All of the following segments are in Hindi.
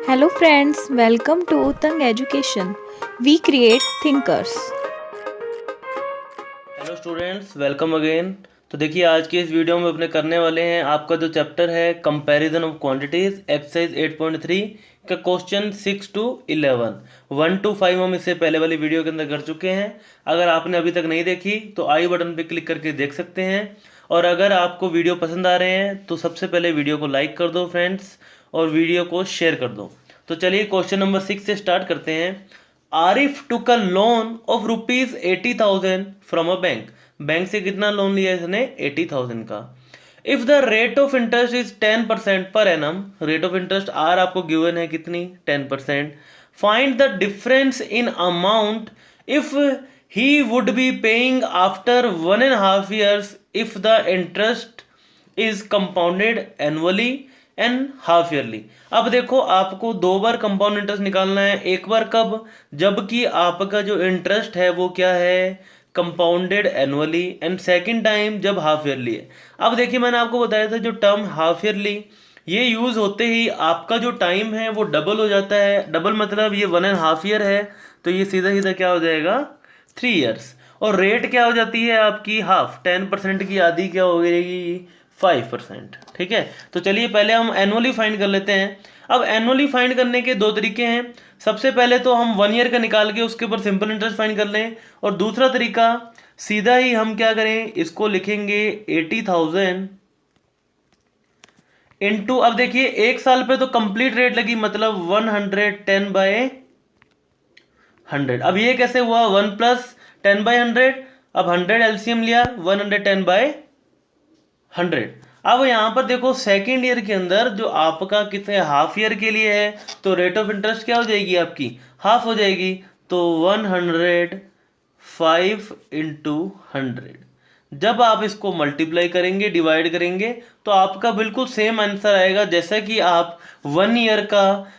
Hello friends, welcome to Utang Education. We create thinkers. Hello students, welcome again. तो देखिए, आज की इस वीडियो में अपने करने वाले हैं आपका जो चैप्टर है कंपैरिजन ऑफ क्वांटिटीज, एक्सरसाइज 8.3 का क्वेश्चन 6 to 11। 1 to 5 हम इससे पहले वाली वीडियो के अंदर कर चुके हैं। अगर आपने अभी तक नहीं देखी तो आई बटन पे क्लिक करके देख सकते हैं। और अगर आपको वीडियो पसंद आ रहे हैं तो सबसे पहले वीडियो को लाइक कर दो फ्रेंड्स, और वीडियो को शेयर कर दो। तो चलिए क्वेश्चन नंबर 6 से स्टार्ट करते हैं। Arif took a loan of ₹80,000 from a bank. Bank से कितना लोन लिया इसने? 80,000 का। If the rate of interest is 10% per annum, rate of interest are आपको गिवन है कितनी? 10%। Find the difference in amount if he would be paying after 1.5 years if the interest is compounded annually and half yearly. अब देखो, आपको दो बार कंपाउंड इंटरेस्ट निकालना है। एक बार कब? जबकि आपका जो इंटरेस्ट है वो क्या है? Compounded annually. And second time जब हाफ ईयरली है। अब देखिए, मैंने आपको बताया था जो टर्म हाफ ईयरली ये यूज होते ही आपका जो टाइम है वो डबल हो जाता है। डबल मतलब ये 1.5 year है, तो ये सीधा सीधा क्या हो जाएगा? 3 years। और रेट क्या हो जाती है आपकी? हाफ। 10% की आधी क्या हो जाएगी? 5%। ठीक है, तो चलिए पहले हम एनुअली फाइंड कर लेते हैं। अब एनुअली फाइंड करने के दो तरीके हैं। सबसे पहले तो हम 1 year का निकाल के उसके ऊपर सिंपल इंटरेस्ट फाइंड कर लें, और दूसरा तरीका सीधा ही हम क्या करें, इसको लिखेंगे 80,000 इंटू, अब देखिए एक साल पे तो कंप्लीट रेट लगी, मतलब 110/100। अब ये कैसे हुआ? 1 + 10/100। अब 100 एलसीएम लिया, 110/100। अब यहां पर देखो, सेकेंड ईयर के अंदर जो आपका कितने हाफ ईयर के लिए है, तो रेट ऑफ इंटरेस्ट क्या हो जाएगी आपकी? हाफ हो जाएगी। तो 105 इंटू 100। जब आप इसको मल्टीप्लाई करेंगे, डिवाइड करेंगे, तो आपका बिल्कुल सेम आंसर आएगा जैसा कि आप 1 ईयर का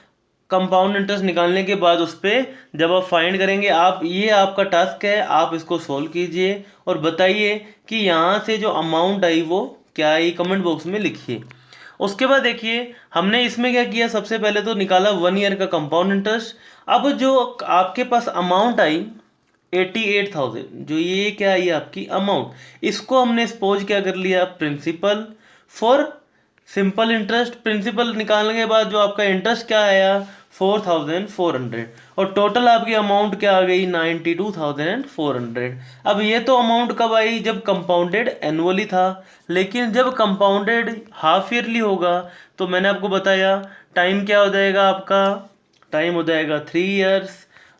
कंपाउंड इंटरेस्ट निकालने के बाद उस पर जब आप फाइंड करेंगे। आप ये आपका टास्क है, आप इसको सोल्व कीजिए और बताइए कि यहाँ से जो अमाउंट आई वो क्या आई, कमेंट बॉक्स में लिखिए। उसके बाद देखिए, हमने इसमें क्या किया, सबसे पहले तो निकाला 1 ईयर का कंपाउंड इंटरेस्ट। अब जो आपके पास अमाउंट आई 88,000, जो ये क्या आई आपकी अमाउंट, इसको हमने सपोज क्या कर लिया, principal for simple interest. Principal निकालने के बाद जो आपका इंटरेस्ट क्या आया, 4,400, और टोटल आपकी अमाउंट क्या आ गई, 92,400। अब ये तो अमाउंट कब आई? जब कंपाउंडेड एनुअली था। लेकिन जब कंपाउंडेड हाफ ईयरली होगा तो मैंने आपको बताया टाइम क्या हो जाएगा आपका? टाइम हो जाएगा 3 years,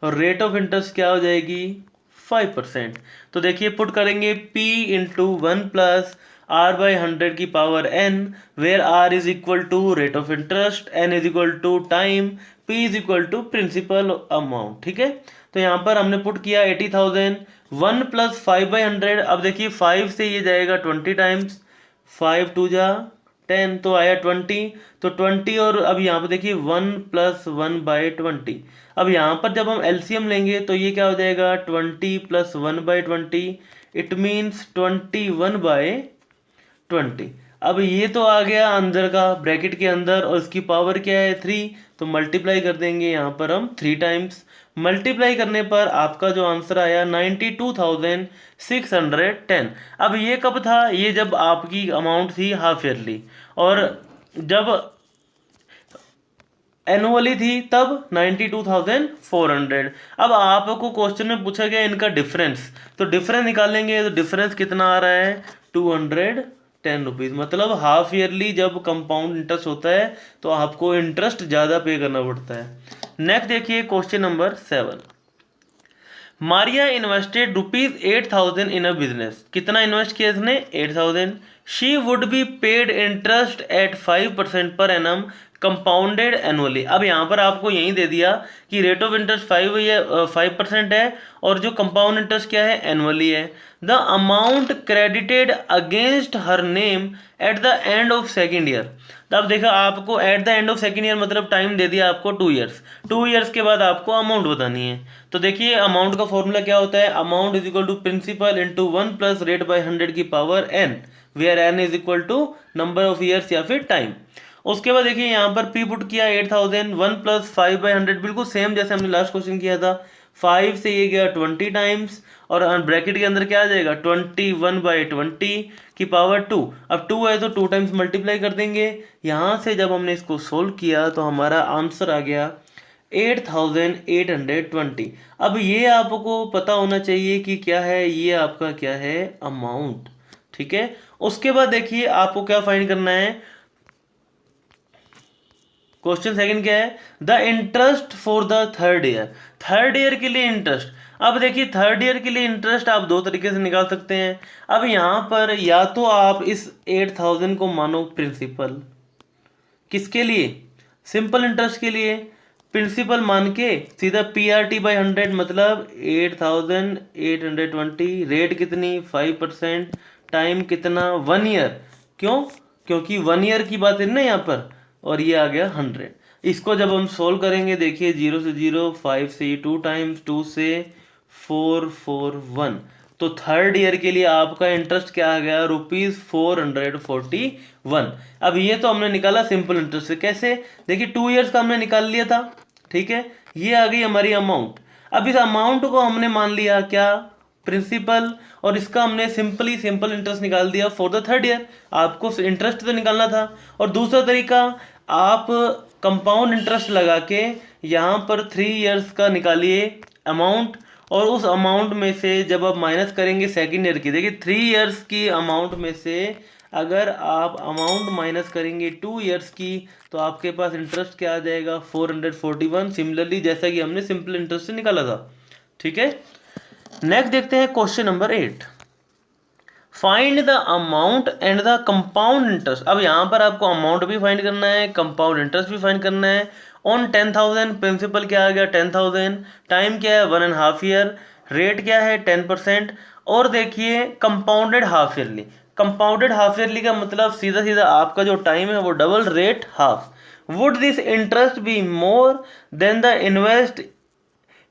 और रेट ऑफ इंटरेस्ट क्या हो जाएगी? 5%। तो देखिए, पुट करेंगे P इंटू 1 + R/100 की power n, where R is equal to rate of interest, n is equal to time, P is equal to principal amount. ठीक है, तो यहाँ पर हमने पुट किया 80,000, 1 + 5/100। अब देखिए 5 से ये जाएगा 20 टाइम्स, 5 2 जा 10, तो आया 20। तो 20, और अब यहाँ पर देखिए 1 + 1/20। अब यहाँ पर जब हम एलसीएम लेंगे तो ये क्या हो जाएगा, 20 + 1/20, इट मीन्स 21/20। अब ये तो आ गया अंदर का ब्रैकेट के अंदर, और इसकी पावर क्या है 3, तो मल्टीप्लाई कर देंगे यहाँ पर हम 3 टाइम्स। मल्टीप्लाई करने पर आपका जो आंसर आया 92,610। अब ये कब था? ये जब आपकी अमाउंट थी हाफ ईयरली, और जब एनुअली थी तब 92,400। अब आपको क्वेश्चन में पूछा गया इनका डिफरेंस, तो डिफरेंस निकालेंगे। तो डिफरेंस कितना आ रहा है? 210 रुपीज़। मतलब हाफ ईयरली जब कंपाउंड इंटरेस्ट होता है तो आपको इंटरेस्ट ज़्यादा पे करना पड़ता है। नेक्स्ट देखिए question number 7। Maria invested ₹8,000 in a business. कितना इन्वेस्ट किया इसने? 8,000। She would be paid interest eight 5% per annum compounded annually. अब यहाँ पर आपको यही दे दिया कि रेट ऑफ इंटरेस्ट 5% है, और जो कंपाउंड इंटरेस्ट क्या है, एनुअली है। The amount credited against her name at the end of second year. अब देखा, आपको at the end of second year मतलब टाइम दे दिया आपको 2 years। 2 years के बाद आपको अमाउंट बतानी है। तो देखिए, अमाउंट का फॉर्मूला क्या होता है, amount is equal to principal into 1 + रेट/100 की power n, where n is equal to number of years या फिर टाइम। उसके बाद देखिए यहाँ पर पी पुट किया 8000, 1 + 5/100 बिल्कुल सेम जैसे हमने लास्ट क्वेश्चन किया था। 5 से ये गया 20 टाइम्स और ब्रैकेट के अंदर क्या आ जाएगा 21/20 की पावर 2। अब 2 है तो 2 टाइम्स मल्टीप्लाई कर देंगे। यहाँ से जब हमने इसको सोल्व किया तो हमारा आंसर आ गया 8820। अब ये आपको पता होना चाहिए कि क्या है, ये आपका क्या है अमाउंट। ठीक है, उसके बाद देखिए आपको क्या फाइंड करना है। क्वेश्चन सेकंड क्या है, the interest for the third year. Third year के लिए इंटरेस्ट। अब देखिए थर्ड ईयर के लिए इंटरेस्ट आप दो तरीके से निकाल सकते हैं। अब यहाँ पर या तो आप इस 8000 को मानो प्रिंसिपल, किसके लिए, सिंपल इंटरेस्ट के लिए। प्रिंसिपल मान के सीधा PRT/100 मतलब 8820, रेट कितनी 5%, टाइम कितना 1 ईयर। क्यों, क्योंकि 1 ईयर की बात है ना यहाँ पर, और ये आ गया 100। इसको जब हम सोल्व करेंगे देखिए 0 से 0, 5 से 2 टाइम्स, 2 से 4, 4, 1। तो थर्ड ईयर के लिए आपका इंटरेस्ट क्या आ गया ₹441। अब ये तो हमने निकाला सिंपल इंटरेस्ट से। कैसे, देखिए 2 ईयर्स का हमने निकाल लिया था। ठीक है, ये आ गई हमारी अमाउंट। अब इस अमाउंट को हमने मान लिया क्या प्रिंसिपल, और इसका हमने सिंपल इंटरेस्ट निकाल दिया फॉर द थर्ड ईयर। आपको इंटरेस्ट तो निकालना था। और दूसरा तरीका, आप कंपाउंड इंटरेस्ट लगा के यहाँ पर 3 ईयर्स का निकालिए अमाउंट, और उस अमाउंट में से जब आप माइनस करेंगे सेकेंड ईयर की, देखिए 3 ईयर्स की अमाउंट में से अगर आप अमाउंट माइनस करेंगे 2 ईयर्स की तो आपके पास इंटरेस्ट क्या आ जाएगा 441। सिमिलरली जैसा कि हमने सिंपल इंटरेस्ट से निकाला था। ठीक है, नेक्स्ट देखते हैं question number 8। Find the amount and the compound interest. अब यहाँ पर आपको अमाउंट भी फाइंड करना है, कंपाउंड इंटरेस्ट भी फाइंड करना है। ऑन 10,000 प्रिंसिपल क्या आ गया 10,000, टाइम क्या है 1.5 ईयर, रेट क्या है 10%। और देखिए compounded half yearly. Compounded half yearly का मतलब सीधा सीधा आपका जो टाइम है वो double, rate half. Would this interest be more than the invest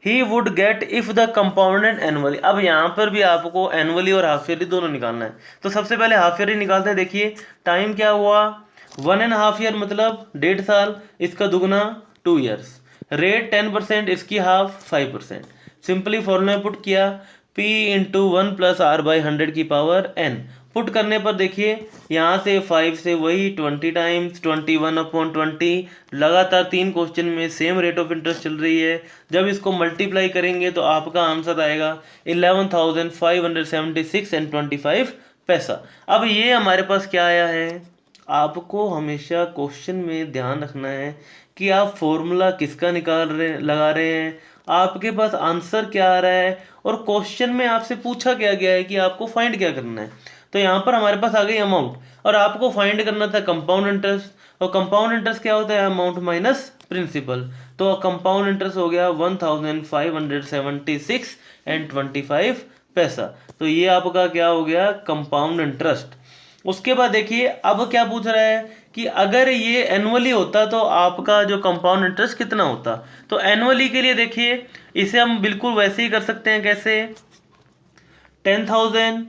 he would get if the compounded annually. अब यहाँ पर भी आपको एनुअली और हाफ ईयरली दोनों निकालना है। तो सबसे पहले हाफ ईयरली निकालते हैं। देखिए टाइम क्या हुआ 1.5 ईयर मतलब 1.5 साल, इसका दुगना 2 ईयर्स, रेट 10%, इसकी हाफ 5%। सिंपली फॉर्मूला में पुट किया P × 1 + R/100 की पावर n। पुट करने पर देखिए यहाँ से 5 से वही 20 टाइम्स 21/20। लगातार 3 क्वेश्चन में सेम रेट ऑफ इंटरेस्ट चल रही है। जब इसको मल्टीप्लाई करेंगे तो आपका आंसर आएगा 11,576.25 पैसा। अब ये हमारे पास क्या आया है, आपको हमेशा क्वेश्चन में ध्यान रखना है कि आप फॉर्मूला किसका लगा रहे हैं, आपके पास आंसर क्या आ रहा है, और क्वेश्चन में आपसे पूछा क्या गया है कि आपको फाइंड क्या करना है। तो यहाँ पर हमारे पास आ गई अमाउंट, और आपको फाइंड करना था कंपाउंड इंटरेस्ट। और कंपाउंड इंटरेस्ट क्या होता है, अमाउंट माइनस प्रिंसिपल। तो कंपाउंड इंटरेस्ट हो गया 1,576.25 पैसा। तो ये आपका क्या हो गया कंपाउंड इंटरेस्ट। उसके बाद देखिए अब क्या पूछ रहा है कि अगर ये एनुअली होता तो आपका जो कंपाउंड इंटरेस्ट कितना होता। तो एनुअली के लिए देखिए इसे हम बिल्कुल वैसे ही कर सकते हैं। कैसे, 10,000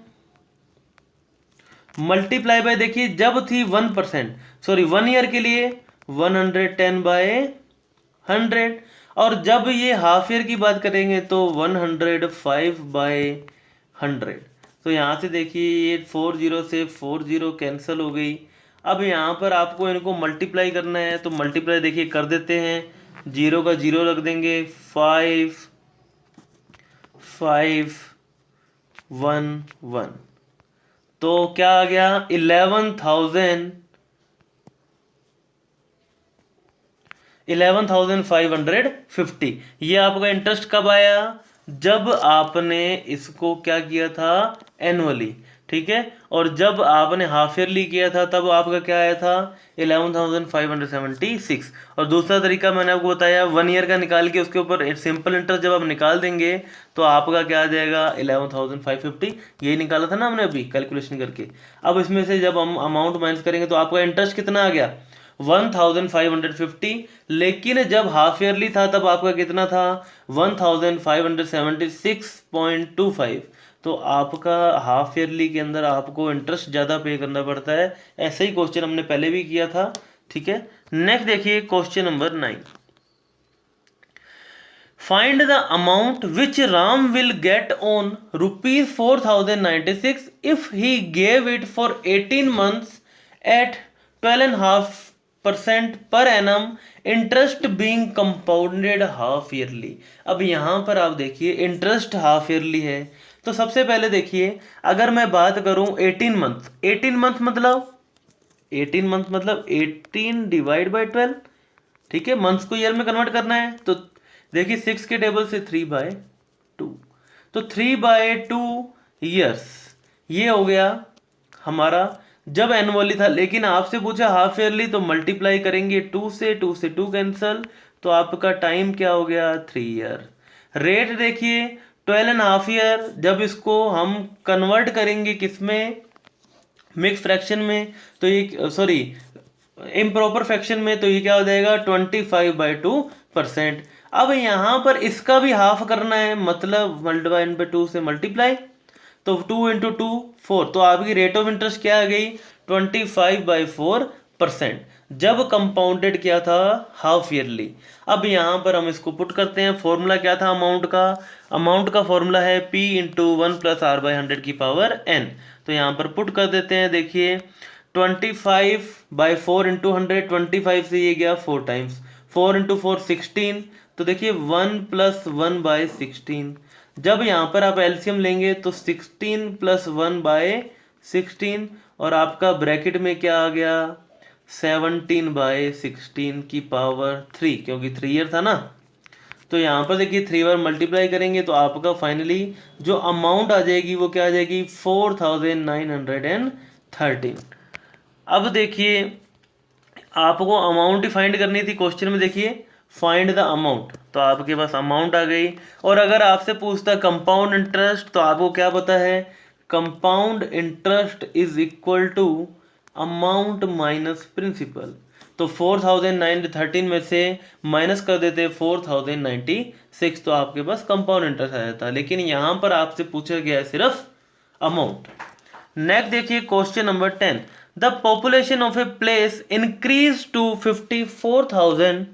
मल्टीप्लाई बाय, देखिए जब थी 1%, सॉरी 1 ईयर के लिए 110/100, और जब ये हाफ ईयर की बात करेंगे तो 105/100। तो यहाँ से देखिए ये 40 से 40 कैंसिल हो गई। अब यहाँ पर आपको इनको मल्टीप्लाई करना है, तो मल्टीप्लाई देखिए कर देते हैं, 0 का 0 रख देंगे, 5 5 1 1। तो क्या आ गया 11,550। ये आपका इंटरेस्ट कब आया, जब आपने इसको क्या किया था एनुअली। ठीक है, और जब आपने हाफ ईयरली किया था तब आपका क्या आया था 11,576। और दूसरा तरीका मैंने आपको बताया 1 ईयर का निकाल के उसके ऊपर सिंपल इंटरेस्ट जब आप निकाल देंगे तो आपका क्या आ जाएगा 11,550। यही निकाला था ना हमने अभी कैलकुलेशन करके। अब इसमें से जब हम अमाउंट माइनस करेंगे तो आपका इंटरेस्ट कितना आ गया 1,550। लेकिन जब हाफ ईयरली था तब आपका कितना था 1,576.25। तो आपका हाफ ईयरली के अंदर आपको इंटरेस्ट ज़्यादा पे करना पड़ता है। ऐसे ही क्वेश्चन हमने पहले भी किया था, ठीक है। नेक्स्ट देखिए question number 9। Find the amount which Ram will get on ₹4096 if he gave it for 18 months at 12.5% per annum, interest being compounded half yearly. अब यहाँ पर आप देखिए इंटरेस्ट हाफ ईयरली है, तो सबसे पहले देखिए अगर मैं बात करूं 18 मंथ, 18 मंथ मतलब 18 डिवाइड बाई 12, ठीक है। मंथ्स को ईयर में कन्वर्ट करना है, तो देखिए 6 के टेबल से 3/2, तो 3/2 ईयर्स ये हो गया हमारा जब एनुअली था। लेकिन आपसे पूछा हाफ ईयरली, तो मल्टीप्लाई करेंगे 2 से 2 कैंसल, तो आपका टाइम क्या हो गया 3 ईयर। रेट देखिए 12.5 ईयर, जब इसको हम कन्वर्ट करेंगे किसमें, मिक्स फ्रैक्शन में, तो ये सॉरी इम्प्रॉपर फ्रैक्शन में, तो ये क्या हो जाएगा 25/2%। अब यहाँ पर इसका भी हाफ करना है, मतलब मल्टीप्लाई बाई 2 से मल्टीप्लाई, तो 2 × 2 4, तो आपकी रेट ऑफ इंटरेस्ट क्या आ गई 25/4%, जब कंपाउंडेड किया था हाफ ईयरली। अब यहाँ पर हम इसको पुट करते हैं, फॉर्मूला क्या था अमाउंट का फॉर्मूला है P × 1 + r/100⁴ n, तो यहाँ पर पुट कर देते हैं। देखिए 25/4 × 100, 25 से ये गया 4 टाइम्स, 4 × 4 16, तो देखिए 1 + 1/16, जब यहाँ पर आप एलसीएम लेंगे तो 16 + 1/16, और आपका ब्रैकेट में क्या आ गया 17/16 की पावर 3, क्योंकि 3 ईयर था ना। तो यहाँ पर देखिए 3 बार मल्टीप्लाई करेंगे तो आपका फाइनली जो अमाउंट आ जाएगी वो क्या आ जाएगी 4913। अब देखिए आपको अमाउंट ही फाइंड करनी थी, क्वेश्चन में देखिए फाइंड द अमाउंट, तो आपके पास अमाउंट आ गई। और अगर आपसे पूछता कंपाउंड इंटरेस्ट, तो आपको क्या पता है compound interest is equal to amount minus principal, तो 4913 में से माइनस कर देते 4096, तो आपके पास कंपाउंड इंटरेस्ट आ जाता। लेकिन यहाँ पर आपसे पूछा गया है सिर्फ अमाउंट। नेक्स्ट देखिए question number 10। The population of a place increase to 54,000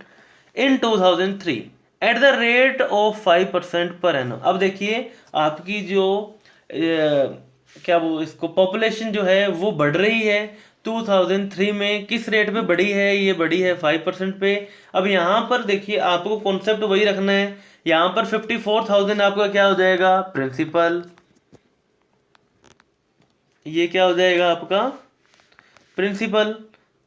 in 2003 at the rate of 5% per annum. अब देखिए आपकी जो क्या वो इसको पॉपुलेशन जो है वो बढ़ रही है 2003 में, किस रेट पे बढ़ी है, ये बढ़ी है 5% पे। अब यहाँ पर देखिए आपको कॉन्सेप्ट वही रखना है, यहाँ पर 54,000 आपका क्या हो जाएगा प्रिंसिपल, ये क्या हो जाएगा आपका प्रिंसिपल,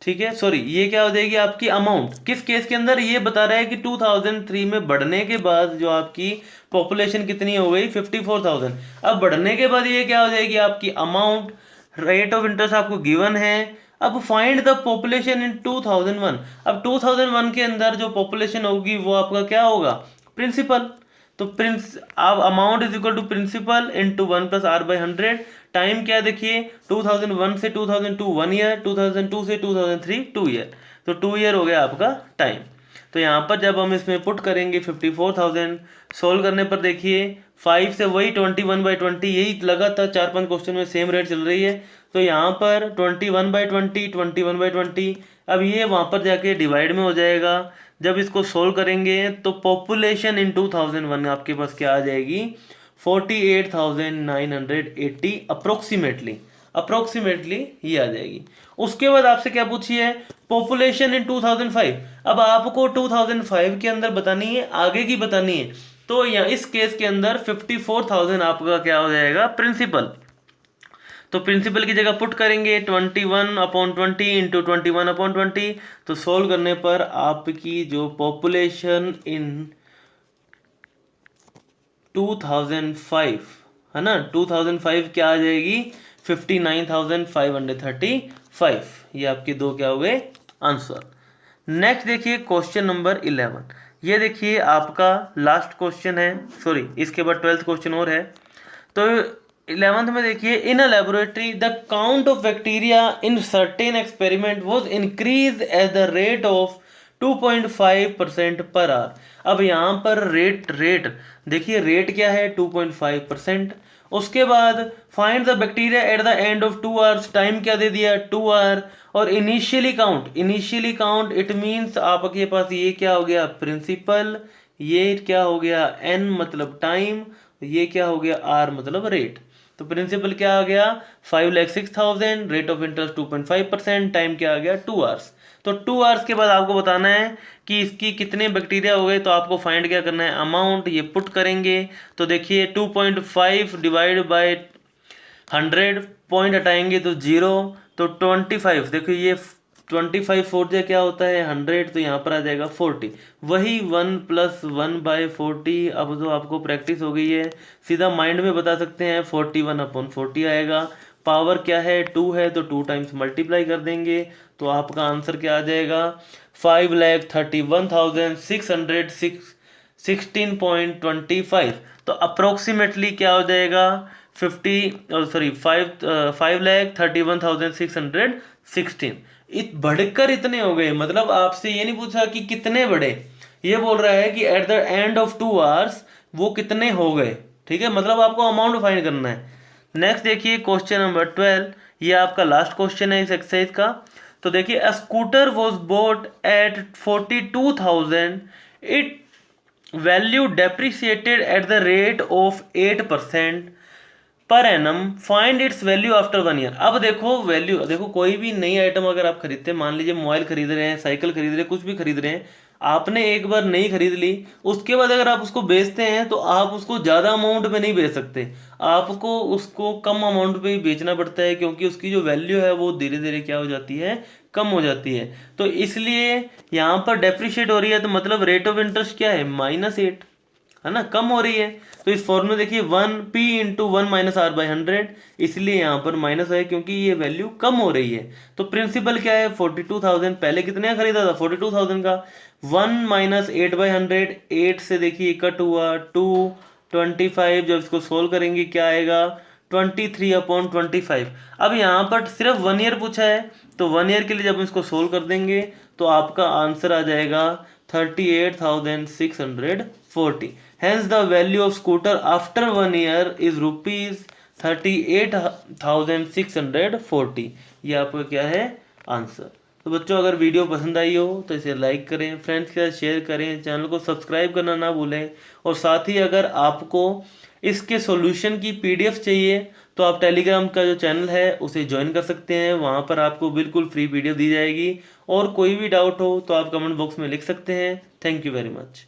ठीक है। सॉरी ये क्या हो जाएगी आपकी अमाउंट, किस केस के अंदर ये बता रहा है कि 2003 में बढ़ने के बाद जो आपकी पॉपुलेशन कितनी हो गई 54,000। अब बढ़ने के बाद ये क्या हो जाएगी आपकी अमाउंट, रेट ऑफ इंटरेस्ट आपको गिवन है। अब फाइंड द पॉपुलेशन इन 2001, अब 2001 के अंदर जो पॉपुलेशन होगी वो आपका क्या होगा प्रिंसिपल, तो अब amount is equal to principal into 1 + r/100। Time क्या देखिए 2001 से 2002 1 ईयर, 2002 से 2003 2 ईयर, तो 2 ईयर हो गया आपका टाइम। तो यहाँ पर जब हम इसमें पुट करेंगे 54,000, सोल्व करने पर देखिए 5 से वही 21/20, यही लगातार 4-5 क्वेश्चन में सेम रेट चल रही है। तो यहाँ पर 21/20, 21/20, अब ये वहाँ पर जाके डिवाइड में हो जाएगा। जब इसको सोल्व करेंगे तो पॉपुलेशन इन 2001 आपके पास क्या आ जाएगी 48,980 अप्रोक्सीमेटली ये आ जाएगी। उसके बाद आपसे क्या पूछी है पॉपुलेशन इन 2005। अब आपको 2005 के अंदर बतानी है, आगे की बतानी है, तो यहाँ इस केस के अंदर 54,000 आपका क्या हो जाएगा प्रिंसिपल, तो प्रिंसिपल की जगह पुट करेंगे 21/20 इंटू 21/20, तो सोल्व करने पर आपकी जो पॉपुलेशन इन 2005 है ना 2005 क्या आ जाएगी 59,535। ये आपके दो क्या हो गए आंसर। नेक्स्ट देखिए क्वेश्चन नंबर 11। ये देखिए आपका लास्ट क्वेश्चन है, सॉरी इसके बाद 12th क्वेश्चन और है। तो 11th में देखिए in a laboratory the count of bacteria in certain experiment was increase at the rate of 2.5% per our. अब यहाँ पर रेट देखिए रेट क्या है 2.5%, उसके बाद find the bacteria at the end of 2 hours, time क्या दे दिया 2 आवर, और इनिशियली काउंट इट मीन्स आपके पास ये क्या हो गया प्रिंसिपल, ये क्या हो गया n मतलब टाइम, ये क्या हो गया r मतलब रेट। तो प्रिंसिपल क्या आ गया 5,06,000, रेट ऑफ इंटरेस्ट 2.5%, टाइम क्या आ गया 2 आवर्स। तो 2 आवर्स के बाद आपको बताना है कि इसकी कितने बैक्टीरिया हो गए, तो आपको फाइंड क्या करना है अमाउंट, ये पुट करेंगे। तो देखिए 2.5 डिवाइड बाय 100, पॉइंट हटाएंगे तो 0, तो 25, देखो ये 25 फोर जा क्या होता है 100, तो यहाँ पर आ जाएगा 40, वही 1 + 1/40। अब तो आपको प्रैक्टिस हो गई है, सीधा माइंड में बता सकते हैं 41/40 आएगा। पावर क्या है 2 है, तो 2 टाइम्स मल्टीप्लाई कर देंगे, तो आपका आंसर क्या आ जाएगा 5,31,616.25। तो अप्रोक्सीमेटली क्या हो जाएगा 5,31,616। बढ़कर इतने हो गए, मतलब आपसे ये नहीं पूछा कि कितने बड़े, ये बोल रहा है कि at the end of 2 hours वो कितने हो गए। ठीक है, मतलब आपको अमाउंट फाइंड करना है। नेक्स्ट देखिए क्वेश्चन नंबर 12, ये आपका लास्ट क्वेश्चन है इस एक्सरसाइज का। तो देखिए a scooter was bought at 42,000, it value depreciated at the rate of 8% per annum, find its value after 1 year. अब देखो वैल्यू, देखो कोई भी नई आइटम अगर आप खरीदते हैं, मान लीजिए मोबाइल खरीद रहे हैं, साइकिल खरीद रहे हैं, कुछ भी खरीद रहे हैं, आपने एक बार नई खरीद ली, उसके बाद अगर आप उसको बेचते हैं तो आप उसको ज़्यादा अमाउंट में नहीं बेच सकते, आपको उसको कम अमाउंट पे ही बेचना पड़ता है, क्योंकि उसकी जो वैल्यू है वो धीरे धीरे क्या हो जाती है कम हो जाती है। तो इसलिए यहाँ पर डेप्रिशिएट हो रही है, तो मतलब रेट ऑफ इंटरेस्ट क्या है -8 है ना, कम हो रही है। तो इस फॉर्मूले देखिए 1p × 1 - r/100, इसलिए यहाँ पर माइनस है क्योंकि ये वैल्यू कम हो रही है। तो प्रिंसिपल क्या है 42,000, पहले कितने का खरीदा था 42,000 का, 1 - 8/100, 8 से देखिए कट हुआ 225, जब इसको सोल्व करेंगे क्या आएगा 23/25। अब यहाँ पर सिर्फ 1 ईयर पूछा है, तो 1 ईयर के लिए जब इसको सोल्व कर देंगे तो आपका आंसर आ जाएगा 38,640। Hence the value of scooter after 1 year is ₹38,640। ये आपका क्या है आंसर। तो बच्चों अगर वीडियो पसंद आई हो तो इसे लाइक करें, फ्रेंड्स के साथ शेयर करें, चैनल को सब्सक्राइब करना ना भूलें। और साथ ही अगर आपको इसके सॉल्यूशन की PDF चाहिए तो आप टेलीग्राम का जो चैनल है उसे ज्वाइन कर सकते हैं, वहाँ पर आपको बिल्कुल फ्री PDF दी जाएगी। और कोई भी डाउट हो तो आप कमेंट बॉक्स में लिख सकते हैं। Thank you very much.